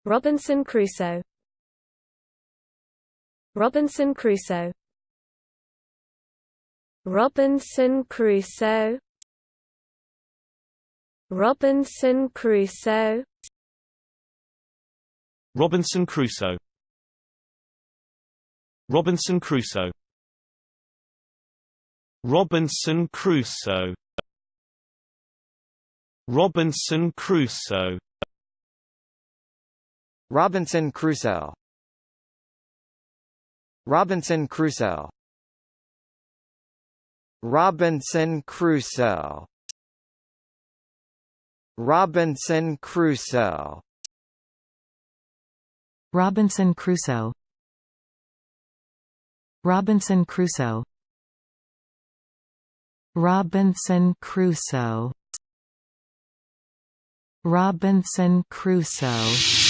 Robinson Crusoe. Robinson Crusoe. Robinson Crusoe. Robinson Crusoe. Robinson Crusoe. Robinson Crusoe. Robinson Crusoe. Robinson Crusoe. Robinson Crusoe. Robinson Crusoe. Robinson Crusoe. Robinson Crusoe. Robinson Crusoe. Robinson Crusoe. Robinson Crusoe. Robinson Crusoe.